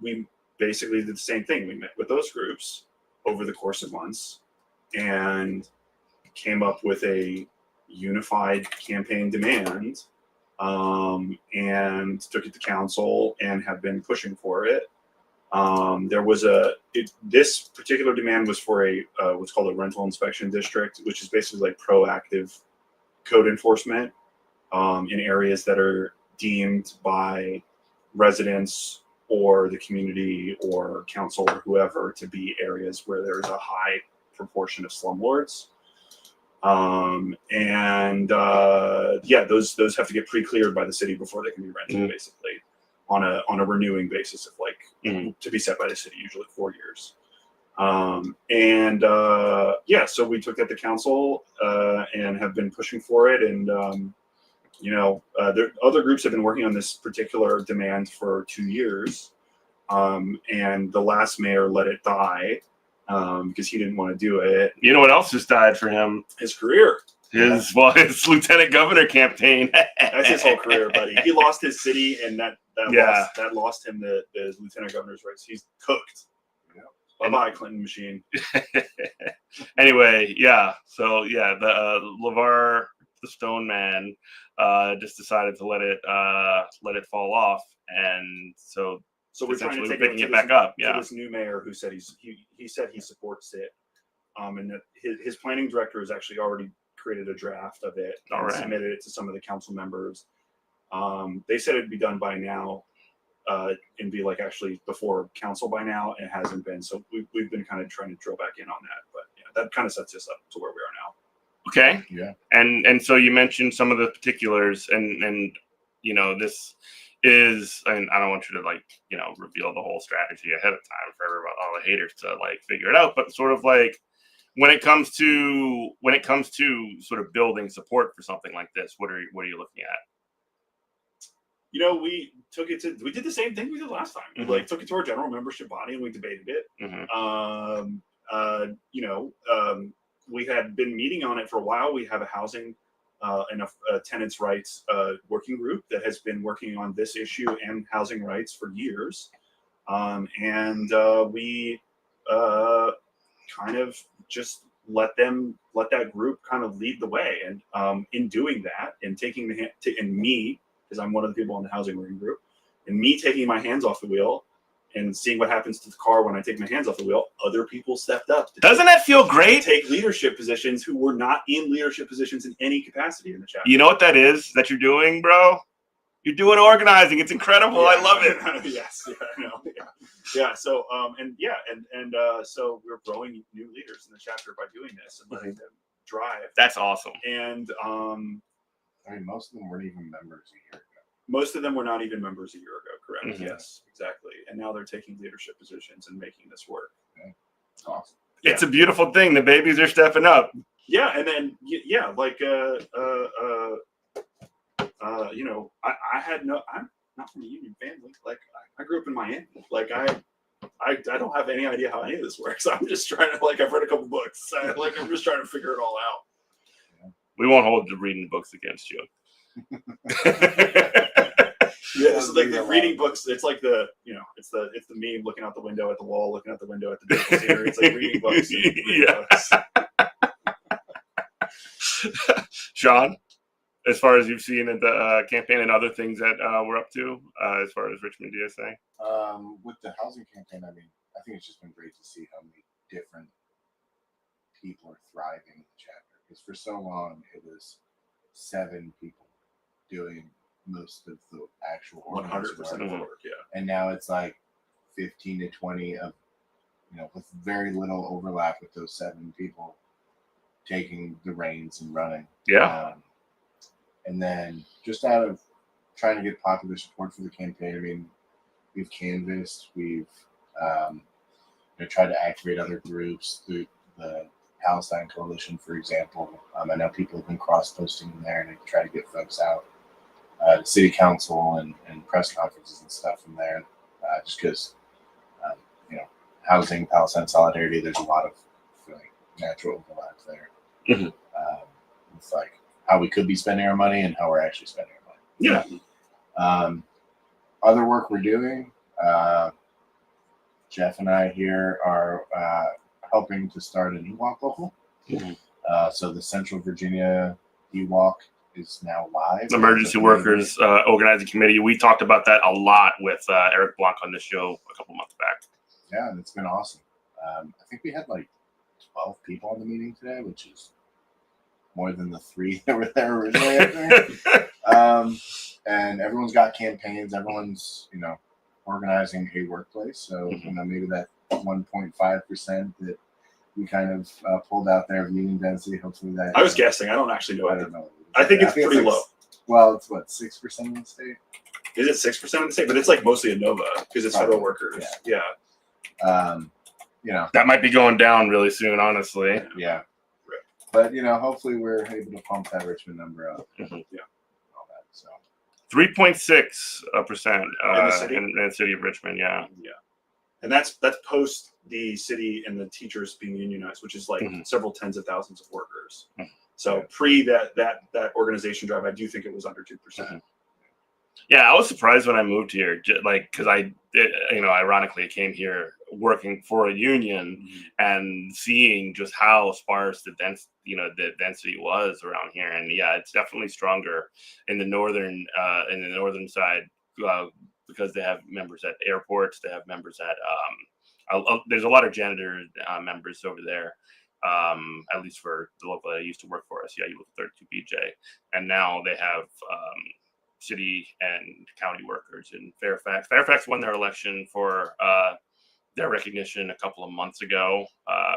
We basically did the same thing. We met with those groups over the course of months, and came up with a unified campaign demand, and took it to council and have been pushing for it. This particular demand was for a what's called a rental inspection district, which is basically like proactive code enforcement in areas that are deemed by residents or the community or council or whoever to be areas where there's a high proportion of slumlords. Those have to get pre-cleared by the city before they can be rented, basically on a renewing basis of like to be set by the city, usually 4 years. So we took that to council and have been pushing for it. And other groups have been working on this particular demand for 2 years. And the last mayor let it die because he didn't want to do it. You know what else just died for him? His career. His lieutenant governor campaign. That's his whole career, buddy. He lost his city, and that lost him the lieutenant governor's race. He's cooked. Bye-bye, Clinton machine. Anyway, yeah. So yeah, the LeVar, the Stone Man, just decided to let it fall off, and so we're trying to take picking it back up. Yeah, this new mayor who said he said he supports it, and that his planning director has actually already created a draft of it and submitted it to some of the council members. They said it'd be done by now. And be like actually before council by now, and it hasn't been. So we've been kind of trying to drill back in on that, but yeah, that kind of sets us up to where we are now. Okay. Yeah. And so you mentioned some of the particulars, and this is, and I don't want you to reveal the whole strategy ahead of time for everybody, all the haters to figure it out, but sort of when it comes to sort of building support for something like this, what are you looking at? We did the same thing we did last time. Mm-hmm. We took it to our general membership body and we debated it. Mm-hmm. We had been meeting on it for a while. We have a housing and a tenants' rights working group that has been working on this issue and housing rights for years. We kind of just let that group kind of lead the way. And in doing that and taking me, because I'm one of the people in the housing working group, and me taking my hands off the wheel and seeing what happens to the car when I take my hands off the wheel, other people stepped up. Doesn't that feel great? Take leadership positions who were not in leadership positions in any capacity in the chapter. You know what that is that you're doing, bro? You're doing organizing. It's incredible. Yeah, I love it. Yes, yeah, I know. Yeah. So, so we're growing new leaders in the chapter by doing this and letting them drive. That's awesome. And most of them weren't even members a year ago. Most of them were not even members a year ago. Correct. Mm-hmm. Yes, exactly. And now they're taking leadership positions and making this work. Okay. Awesome. It's a beautiful thing. The babies are stepping up. Yeah, and then I'm not from a union family. I grew up in Miami. I don't have any idea how any of this works. I'm just trying to I've read a couple books. I'm just trying to figure it all out. Yeah. We won't hold the reading books against you. Yeah, it's like the reading books. It's like it's the meme looking out the window at the wall, looking out the window at the beautiful scenery. It's like reading books. Books. Sean, as far as you've seen at the campaign and other things that we're up to, as far as Richmond DSA, with the housing campaign, I think it's just been great to see how many different people are thriving in the chapter. Because for so long it was 7 people doing most of the actual 100% of the work, yeah. And now it's 15 to 20 of, with very little overlap with those 7 people taking the reins and running. Yeah. And then just out of trying to get popular support for the campaign, we've canvassed, we've tried to activate other groups through the Palestine Coalition, for example. I know people have been cross-posting in there and try to get folks out to city council and press conferences and stuff from there, just because, housing, Palestine solidarity, there's a lot of natural overlap there. Mm-hmm. It's how we could be spending our money and how we're actually spending our money. Yeah. Other work we're doing, Jeff and I here are helping to start a new walk local. Mm-hmm. So the Central Virginia EWalk is now live. Emergency Workers Organizing Committee. We talked about that a lot with Eric Blanc on the show a couple months back. Yeah, and it's been awesome. I think we had like 12 people on the meeting today, which is more than the 3 that were there originally, I think. And everyone's got campaigns. Everyone's, organizing a workplace. So, maybe that 1.5% that we kind of pulled out there of union density. Hopefully that. I was guessing. I don't actually know. I don't know. I think it's pretty like, low. Well, it's what, 6% in the state? Is it 6% of the state? But it's like mostly a Nova because it's federal workers. Yeah. That might be going down really soon, honestly. Yeah. But hopefully we're able to pump that Richmond number up. Yeah. All that. So 3.6% in the city of Richmond. Yeah. Yeah. And that's post the city and the teachers being unionized, which is like several tens of thousands of workers. So pre that organization drive, I do think it was under 2%. Yeah, I was surprised when I moved here, because ironically, I came here working for a union and seeing just how sparse the density was around here, and yeah, it's definitely stronger in the northern side because they have members at airports, they have members at there's a lot of janitor members over there. At least for the local that I used to work for, SEIU with 32 BJ, and now they have city and county workers in Fairfax. Fairfax won their election for their recognition a couple of months ago.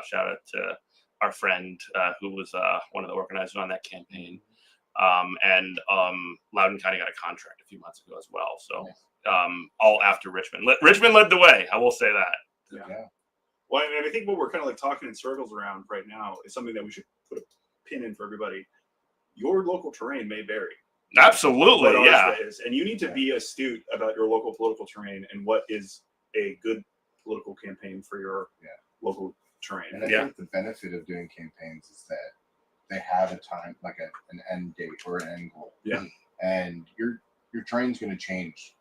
Shout out to our friend who was one of the organizers on that campaign. And Loudoun County got a contract a few months ago as well. So all after Richmond. Richmond led the way. I will say that. Yeah. Well, I think what we're kind of like talking in circles around right now is something that we should put a pin in for everybody. Your local terrain may vary. Absolutely, yeah. And you need to be astute about your local political terrain and what is a good political campaign for your local terrain. And I think the benefit of doing campaigns is that they have a time, like an end date or an end goal. Yeah. And your terrain's going to change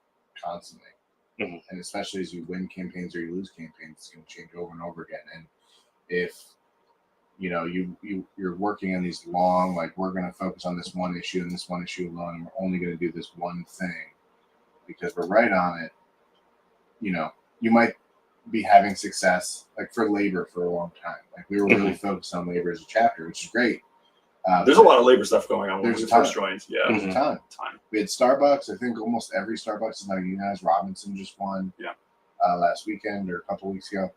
constantly. And especially as you win campaigns or you lose campaigns, it's going to change over and over again. And if you're working on these long, like, we're going to focus on this one issue and this one issue alone, and we're only going to do this one thing because we're right on it. You might be having success, like for labor for a long time. Like we were really focused on labor as a chapter, which is great. There's a lot of labor stuff going on when we first joined. Yeah, there's a ton. We had Starbucks. I think almost every Starbucks is now unionized. Robinson just won. Last weekend or a couple weeks ago.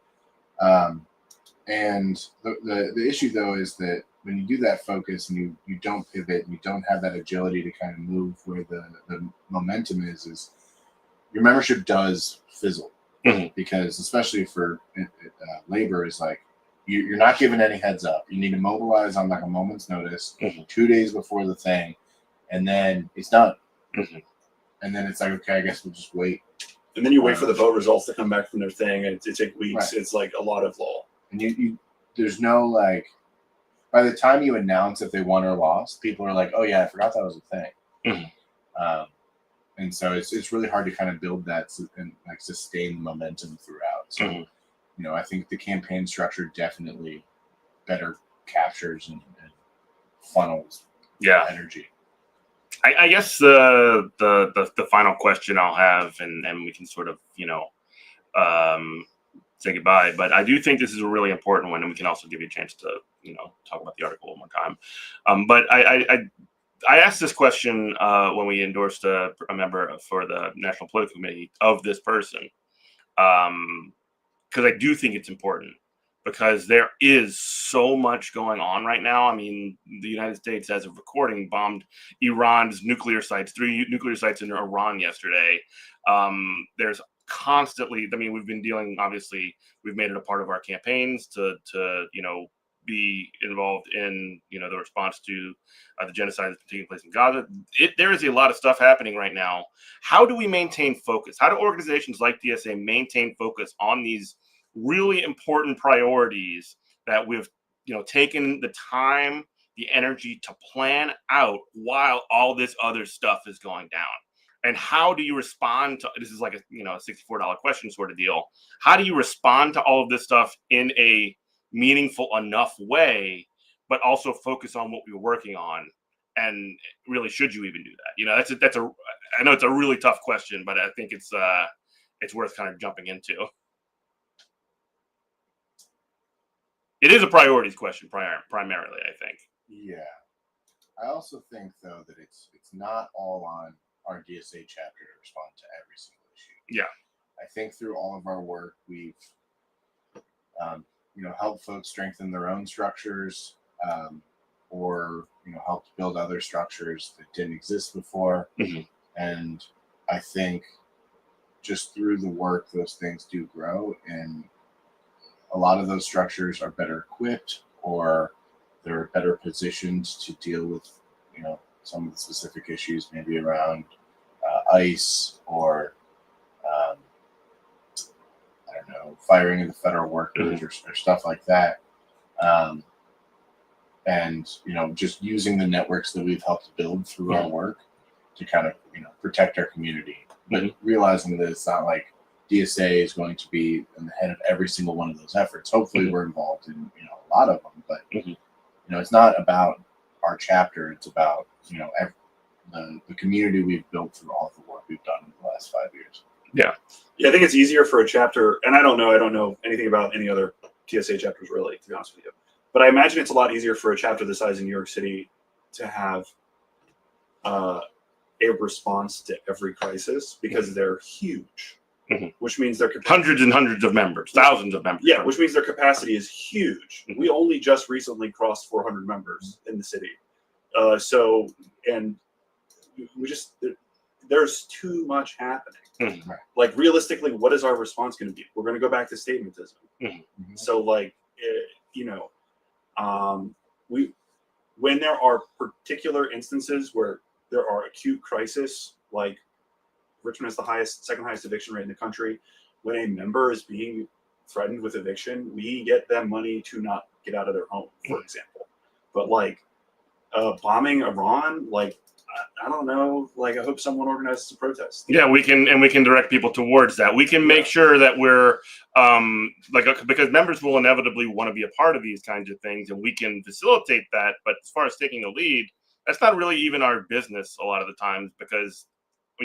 And the issue though is that when you do that focus and you don't pivot and you don't have that agility to kind of move where the momentum is your membership does fizzle because especially for labor is like you're not given any heads up. You need to mobilize on like a moment's notice 2 days before the thing, and then it's done. And then it's like, okay, I guess we'll just wait. And then you wait for the vote results to come back from their thing, and it takes weeks. Right. It's like a lot of lull. And you there's no like, by the time you announce if they won or lost, people are like, oh yeah, I forgot that was a thing. And so it's really hard to kind of build that and like sustain the momentum throughout. So, I think the campaign structure definitely better captures and funnels energy. I guess the final question I'll have, and we can sort of, say goodbye, but I do think this is a really important one, and we can also give you a chance to, talk about the article one more time. But I asked this question when we endorsed a member for the National Political Committee of this person, because I do think it's important, because there is so much going on right now. I mean, the United States, as of recording, bombed Iran's nuclear sites, 3 nuclear sites in Iran yesterday. There's constantly, we've been dealing, obviously, we've made it a part of our campaigns to be involved in, the response to the genocide that's taking place in Gaza. There is a lot of stuff happening right now. How do we maintain focus? How do organizations like DSA maintain focus on these really important priorities that we've, taken the time, the energy to plan out while all this other stuff is going down? And how do you respond to, this is like a $64 question sort of deal. How do you respond to all of this stuff in a meaningful enough way but also focus on what we were working on. And really, should you even do that? You know, I know it's a really tough question, but I think it's worth kind of jumping into. It is a priorities question primarily, I think. Yeah. I also think, though, that it's not all on our DSA chapter to respond to every single issue. Yeah. I think through all of our work, we've, helped folks strengthen their own structures, or helped build other structures that didn't exist before. Mm-hmm. And I think just through the work, those things do grow, and a lot of those structures are better equipped, or they're better positioned to deal with, some of the specific issues, maybe around ICE or, firing of the federal workers, or stuff like that. And, just using the networks that we've helped build through our work to kind of, protect our community. But realizing that it's not like DSA is going to be in the head of every single one of those efforts. Hopefully we're involved in, a lot of them, but, it's not about our chapter. It's about, the community we've built through all the work we've done in the last 5 years. Yeah. Yeah, I think it's easier for a chapter, and I don't know anything about any other TSA chapters really, to be honest with you. But I imagine it's a lot easier for a chapter the size of New York City to have a response to every crisis, because they're huge, which means their hundreds and hundreds of members, thousands of members. Yeah, which means their capacity is huge. We only just recently crossed 400 members in the city. There's too much happening. Like, realistically, what is our response going to be? We're going to go back to statementism. So, when there are particular instances where there are acute crisis, like Richmond has the second highest eviction rate in the country. When a member is being threatened with eviction, we get them money to not get out of their home, for example. But bombing Iran, I don't know. I hope someone organizes a protest. Yeah, we can direct people towards that. We can make sure that we're because members will inevitably want to be a part of these kinds of things, and we can facilitate that. But as far as taking the lead, that's not really even our business a lot of the times, because,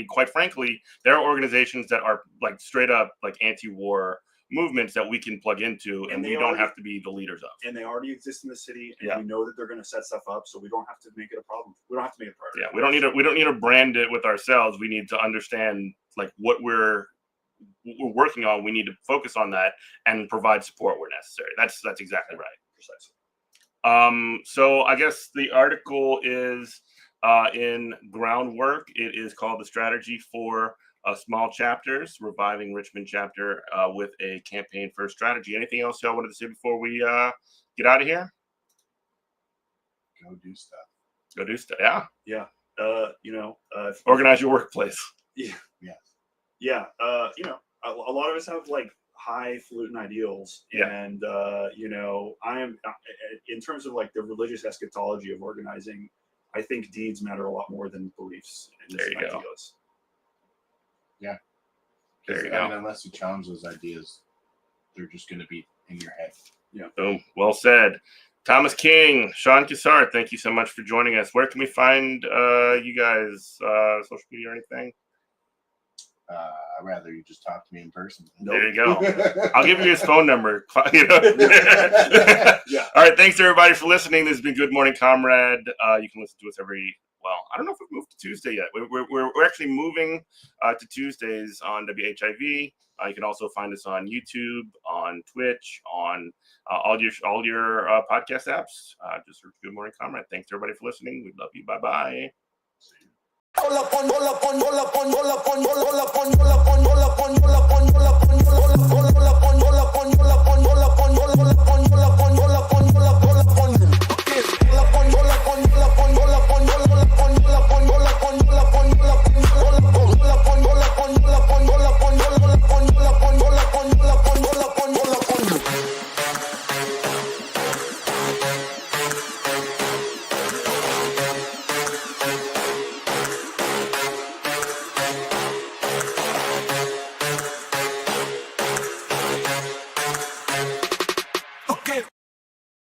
quite frankly, there are organizations that are straight up anti-war movements that we can plug into, and we don't have to be the leaders of. And they already exist in the city, and we know that they're going to set stuff up, so we don't have to make it a problem. We don't have to make it a priority. Yeah, we don't need to brand it with ourselves. We need to understand what we're working on. We need to focus on that and provide support where necessary. That's exactly right. Precisely. So I guess the article is in Groundwork. It is called "The Strategy for Small Chapters: Reviving Richmond Chapter with a Campaign for Strategy." Anything else y'all wanted to say before we get out of here? Go do stuff. Go do stuff. Yeah. Yeah. Organize your workplace. Yeah. Yeah. Yeah. A lot of us have highfalutin ideals, and I am in terms of the religious eschatology of organizing. I think deeds matter a lot more than beliefs and ideals. Yeah. There you go. Unless you challenge those ideas, they're just going to be in your head. Yeah. Boom. Well said. Thomas King, Sean Cassar, thank you so much for joining us. Where can we find you guys? Social media or anything? I'd rather you just talk to me in person. There you go. I'll give you his phone number. Yeah. All right. Thanks, everybody, for listening. This has been Good Morning Comrade. You can listen to us I don't know if we've moved to Tuesday yet. We're actually moving to Tuesdays on WHIV. You can also find us on YouTube, on Twitch, on all your podcast apps. Just search Good Morning Comrade. Thanks, everybody, for listening. We love you. Bye-bye. See you.